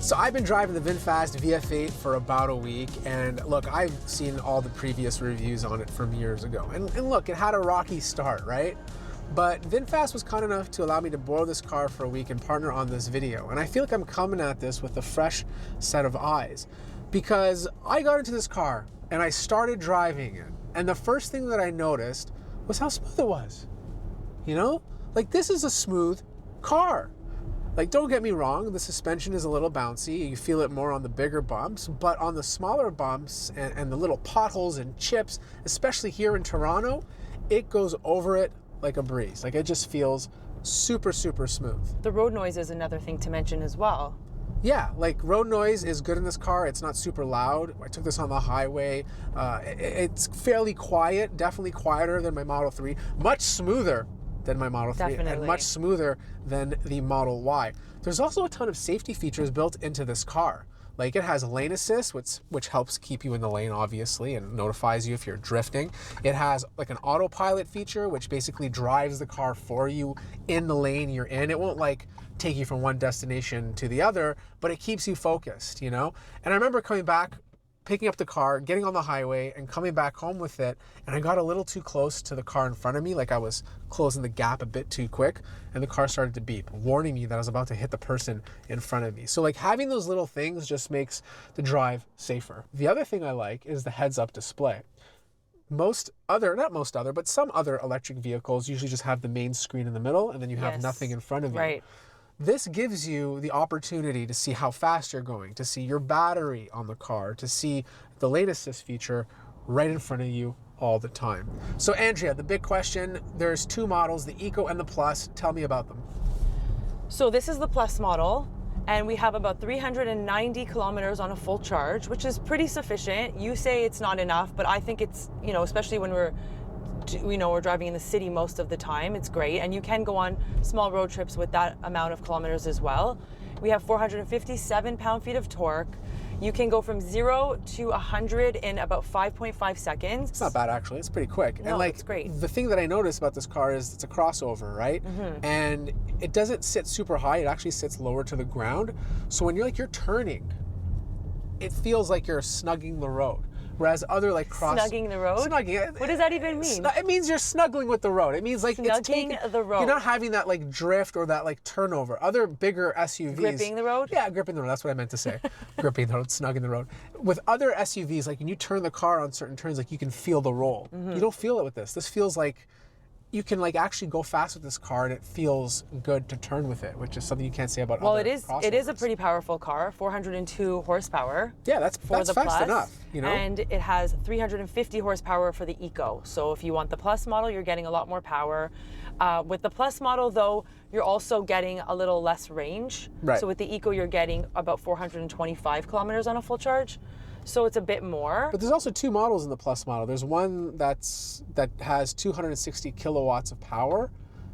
So I've been driving the VinFast VF8 for about a week, and look, I've seen all the previous reviews on it from years ago. And look, it had a rocky start, right? But VinFast was kind enough to allow me to borrow this car for a week and partner on this video. And I feel like I'm coming at this with a fresh set of eyes, because I got into this car and I started driving it. And the first thing that I noticed was how smooth it was. You know, like, this is a smooth car. Like, don't get me wrong, the suspension is a little bouncy. You feel it more on the bigger bumps, but on the smaller bumps and the little potholes and chips, especially here in Toronto, it goes over it like a breeze. Like, it just feels super, super smooth. The road noise is another thing to mention as well. Yeah, like, road noise is good in this car. It's not super loud. I took this on the highway. It's fairly quiet, definitely quieter than my Model 3, much smoother than my Model 3, Definitely. and much smoother than the Model Y. There's also a ton of safety features built into this car. Like, it has lane assist, which helps keep you in the lane, obviously, and notifies you if you're drifting. It has like an autopilot feature, which basically drives the car for you in the lane you're in. It won't like take you from one destination to the other, but it keeps you focused, you know? And I remember coming back, picking up the car, getting on the highway, and coming back home with it, and I got a little too close to the car in front of me, like I was closing the gap a bit too quick, and the car started to beep, warning me that I was about to hit the person in front of me. So like, having those little things just makes the drive safer. The other thing I like is the heads-up display. Some other electric vehicles usually just have the main screen in the middle, and then you have nothing in front of you. Right. This gives you the opportunity to see how fast you're going, to see your battery on the car, to see the lane assist feature right in front of you all the time. So Andrea, the big question, there's two models, the Eco and the Plus. Tell me about them. So this is the Plus model, and we have about 390 kilometers on a full charge, which is pretty sufficient. You say it's not enough, but I think it's, you know, especially when we're driving in the city most of the time, it's great. And you can go on small road trips with that amount of kilometers as well. We have 457 pound-feet of torque. You can go from 0 to 100 in about 5.5 seconds. It's not bad, actually. It's pretty quick. No, and like, it's great. The thing that I noticed about this car is it's a crossover, right? Mm-hmm. And it doesn't sit super high. It actually sits lower to the ground. So when you're turning, it feels like you're snugging the road. Whereas other like Snugging the road? Snugging. What does that even mean? It means you're snuggling with the road. It means like Snugging the road. You're not having that like drift or that like turnover. Other bigger SUVs. Gripping the road? Yeah, gripping the road. That's what I meant to say. Gripping the road, snugging the road. With other SUVs, like when you turn the car on certain turns, like you can feel the roll. Mm-hmm. You don't feel it with this. This feels like you can like actually go fast with this car, and it feels good to turn with it, which is something you can't say about other crossovers. It is a pretty powerful car, 402 horsepower. Yeah, that's fast enough, you know. And it has 350 horsepower for the Eco. So if you want the Plus model, you're getting a lot more power. With the Plus model, though, you're also getting a little less range. Right. So with the Eco, you're getting about 425 kilometers on a full charge. So it's a bit more. But there's also two models in the Plus model. There's one that has 260 kilowatts of power,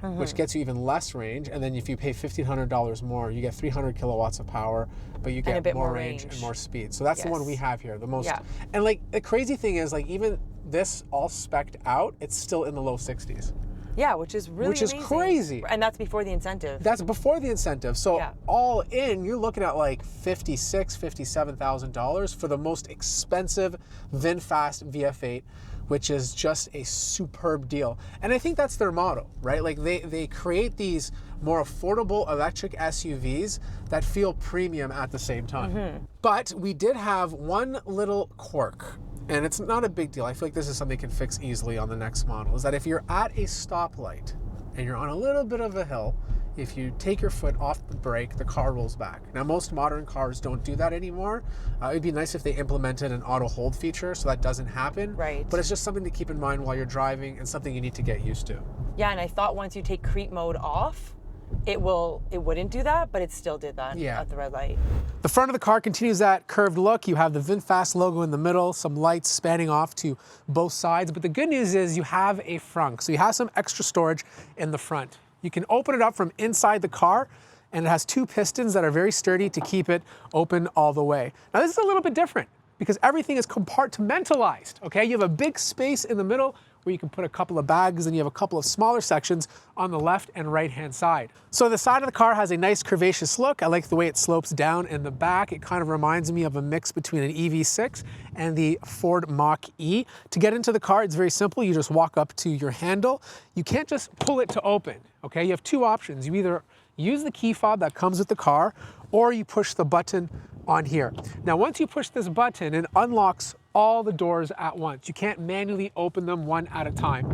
mm-hmm. which gets you even less range. And then if you pay $1,500 more, you get 300 kilowatts of power, but you get a bit more range and more speed. So that's the one we have here, the most. Yeah. And like, the crazy thing is, like, even this all spec'd out, it's still in the low 60s. Yeah, which is really amazing. Crazy. And that's before the incentive. That's before the incentive. So all in, you're looking at like $56,000, $57,000 for the most expensive VinFast VF8, which is just a superb deal. And I think that's their motto, right? Like they create these more affordable electric SUVs that feel premium at the same time. Mm-hmm. But we did have one little quirk. And it's not a big deal. I feel like this is something you can fix easily on the next model, is that if you're at a stoplight and you're on a little bit of a hill, if you take your foot off the brake, the car rolls back. Now, most modern cars don't do that anymore. It'd be nice if they implemented an auto hold feature so that doesn't happen. Right. But it's just something to keep in mind while you're driving and something you need to get used to. Yeah, and I thought once you take creep mode off, it wouldn't do that, but it still did that at the red light. The front of the car continues that curved look. You have the VinFast logo in the middle, some lights spanning off to both sides. But the good news is you have a frunk. So you have some extra storage in the front. You can open it up from inside the car, and it has two pistons that are very sturdy to keep it open all the way. Now this is a little bit different because everything is compartmentalized, okay? You have a big space in the middle where you can put a couple of bags, and you have a couple of smaller sections on the left and right hand side. So the side of the car has a nice curvaceous look. I like the way it slopes down in the back. It kind of reminds me of a mix between an EV6 and the Ford Mach-E. To get into the car, it's very simple. You just walk up to your handle. You can't just pull it to open, okay? You have two options. You either use the key fob that comes with the car, or you push the button on here. Now, once you push this button, it unlocks all the doors at once. You can't manually open them one at a time.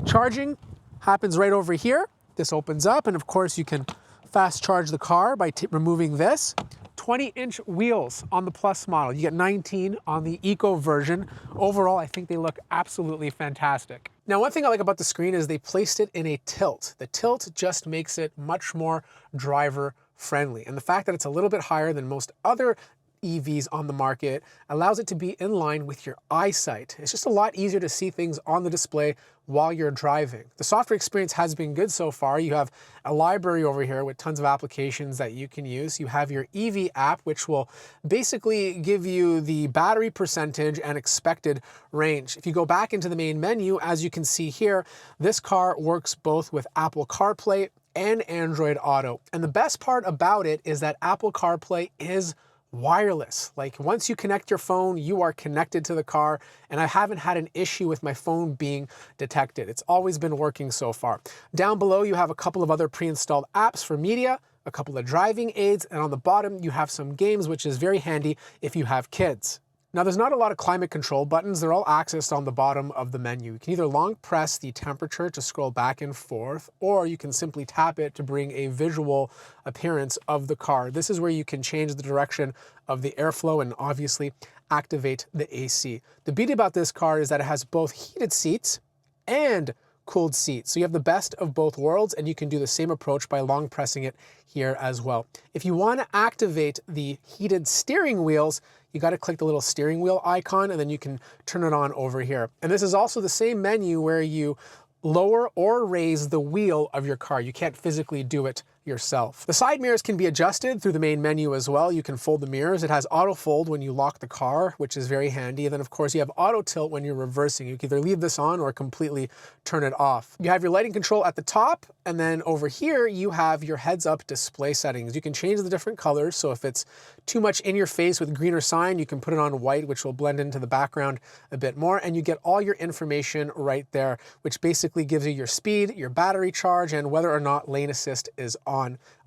Charging happens right over here. This opens up, and of course you can fast charge the car by removing this. 20-inch wheels on the Plus model. You get 19 on the Eco version. Overall, I think they look absolutely fantastic. Now, one thing I like about the screen is they placed it in a tilt. The tilt just makes it much more driver friendly. And the fact that it's a little bit higher than most other EVs on the market allows it to be in line with your eyesight. It's just a lot easier to see things on the display while you're driving. The software experience has been good so far. You have a library over here with tons of applications that you can use. You have your EV app, which will basically give you the battery percentage and expected range. If you go back into the main menu, as you can see here, this car works both with Apple CarPlay and Android Auto. And the best part about it is that Apple CarPlay is wireless. Like, once you connect your phone, you are connected to the car, and I haven't had an issue with my phone being detected. It's always been working so far. Down below, you have a couple of other pre-installed apps for media, a couple of driving aids, and on the bottom, you have some games, which is very handy if you have kids. Now, there's not a lot of climate control buttons. They're all accessed on the bottom of the menu. You can either long press the temperature to scroll back and forth, or you can simply tap it to bring a visual appearance of the car. This is where you can change the direction of the airflow and obviously activate the AC. The beauty about this car is that it has both heated seats and cooled seats. So you have the best of both worlds, and you can do the same approach by long pressing it here as well. If you want to activate the heated steering wheels, you got to click the little steering wheel icon, and then you can turn it on over here. And this is also the same menu where you lower or raise the wheel of your car. You can't physically do it yourself. The side mirrors can be adjusted through the main menu as well. You can fold the mirrors. It has auto fold when you lock the car, which is very handy. And then of course you have auto tilt when you're reversing. You can either leave this on or completely turn it off. You have your lighting control at the top, and then over here you have your heads up display settings. You can change the different colors. So if it's too much in your face with green or cyan, you can put it on white, which will blend into the background a bit more. And you get all your information right there, which basically gives you your speed, your battery charge, and whether or not lane assist is on.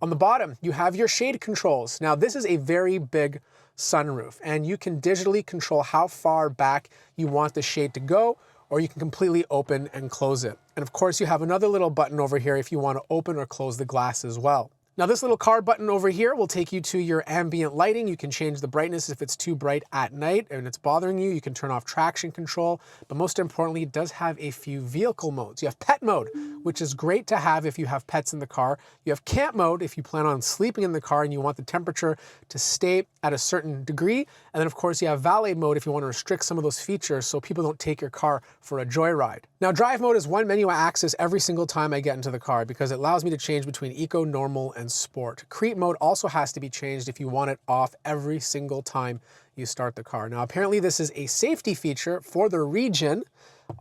On the bottom, you have your shade controls. Now, this is a very big sunroof, and you can digitally control how far back you want the shade to go, or you can completely open and close it. And of course, you have another little button over here if you want to open or close the glass as well. Now, this little car button over here will take you to your ambient lighting. You can change the brightness if it's too bright at night and it's bothering you. You can turn off traction control, but most importantly, it does have a few vehicle modes. You have pet mode, which is great to have if you have pets in the car. You have camp mode if you plan on sleeping in the car and you want the temperature to stay at a certain degree. And then of course you have valet mode if you want to restrict some of those features so people don't take your car for a joyride. Now, drive mode is one menu I access every single time I get into the car because it allows me to change between eco, normal, and sport. Creep mode also has to be changed if you want it off every single time you start the car. Now, apparently this is a safety feature for the region.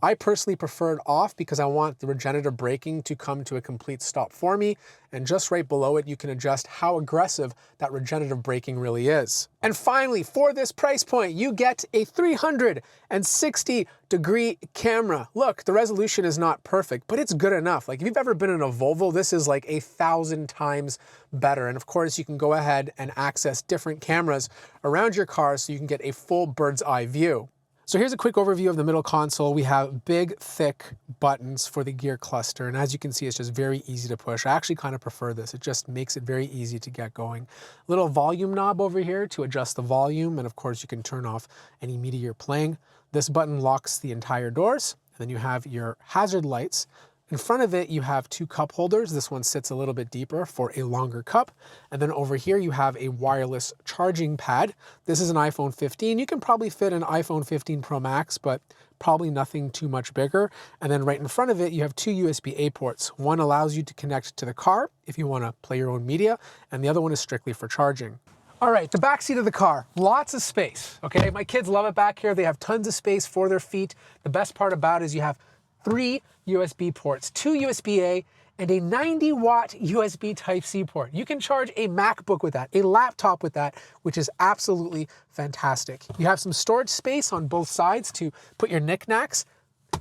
I personally prefer it off because I want the regenerative braking to come to a complete stop for me. And just right below it, you can adjust how aggressive that regenerative braking really is. And finally, for this price point, you get a 360-degree camera. Look, the resolution is not perfect, but it's good enough. Like, if you've ever been in a Volvo, this is like 1,000 times better. And of course, you can go ahead and access different cameras around your car so you can get a full bird's eye view. So here's a quick overview of the middle console. We have big, thick buttons for the gear cluster. And as you can see, it's just very easy to push. I actually kind of prefer this. It just makes it very easy to get going. Little volume knob over here to adjust the volume. And of course, you can turn off any media you're playing. This button locks the entire doors. And then you have your hazard lights. In front of it, you have two cup holders. This one sits a little bit deeper for a longer cup. And then over here, you have a wireless charging pad. This is an iPhone 15. You can probably fit an iPhone 15 Pro Max, but probably nothing too much bigger. And then right in front of it, you have two USB-A ports. One allows you to connect to the car if you want to play your own media, and the other one is strictly for charging. All right, the back seat of the car, lots of space, okay? My kids love it back here. They have tons of space for their feet. The best part about it is you have 3 USB ports, 2 USB-A, and a 90-watt USB Type-C port. You can charge a MacBook with that, a laptop with that, which is absolutely fantastic. You have some storage space on both sides to put your knickknacks.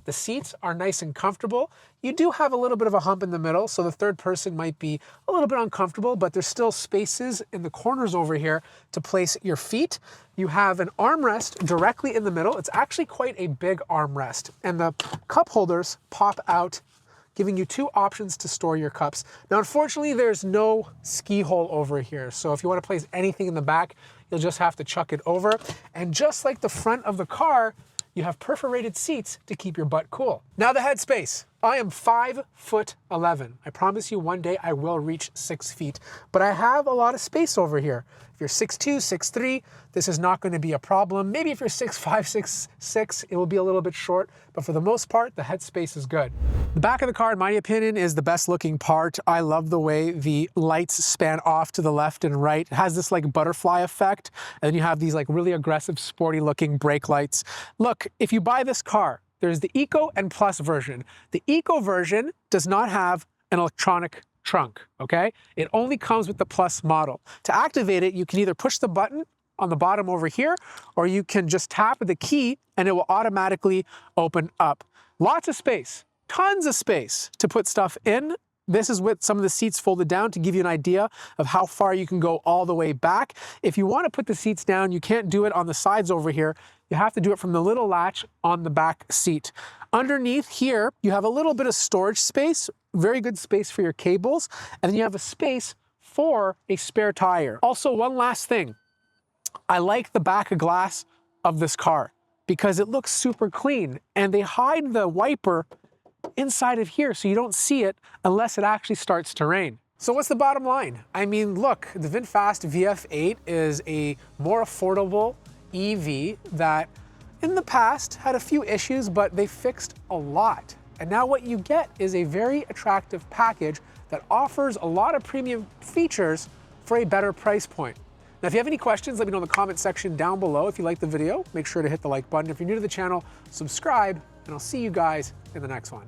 The seats are nice and comfortable. You do have a little bit of a hump in the middle, so the third person might be a little bit uncomfortable, but there's still spaces in the corners over here to place your feet. You have an armrest directly in the middle. It's actually quite a big armrest, and the cup holders pop out, giving you 2 options to store your cups. Now, unfortunately, there's no ski hole over here, so if you want to place anything in the back, you'll just have to chuck it over. And just like the front of the car, you have perforated seats to keep your butt cool. Now the headspace. I am 5'11". I promise you one day I will reach 6 feet, but I have a lot of space over here. If you're 6'2", 6'3", this is not going to be a problem. Maybe if you're 6'5", 6'6", it will be a little bit short, but for the most part, the headspace is good. The back of the car, in my opinion, is the best looking part. I love the way the lights span off to the left and right. It has this like butterfly effect, and then you have these like really aggressive, sporty looking brake lights. Look, if you buy this car, there's the Eco and Plus version. The Eco version does not have an electronic trunk, okay? It only comes with the Plus model. To activate it, you can either push the button on the bottom over here, or you can just tap the key and it will automatically open up. Lots of space, tons of space to put stuff in. This is with some of the seats folded down to give you an idea of how far you can go all the way back. If you want to put the seats down, you can't do it on the sides over here. You have to do it from the little latch on the back seat. Underneath here, you have a little bit of storage space, very good space for your cables, and then you have a space for a spare tire. Also, one last thing. I like the back glass of this car because it looks super clean, and they hide the wiper inside of here so you don't see it unless it actually starts to rain. So what's the bottom line? I mean, look, the VinFast VF8 is a more affordable EV that in the past had a few issues, but they fixed a lot. And now what you get is a very attractive package that offers a lot of premium features for a better price point. Now, if you have any questions, let me know in the comment section down below. If you like the video, make sure to hit the like button. If you're new to the channel, subscribe, and I'll see you guys in the next one.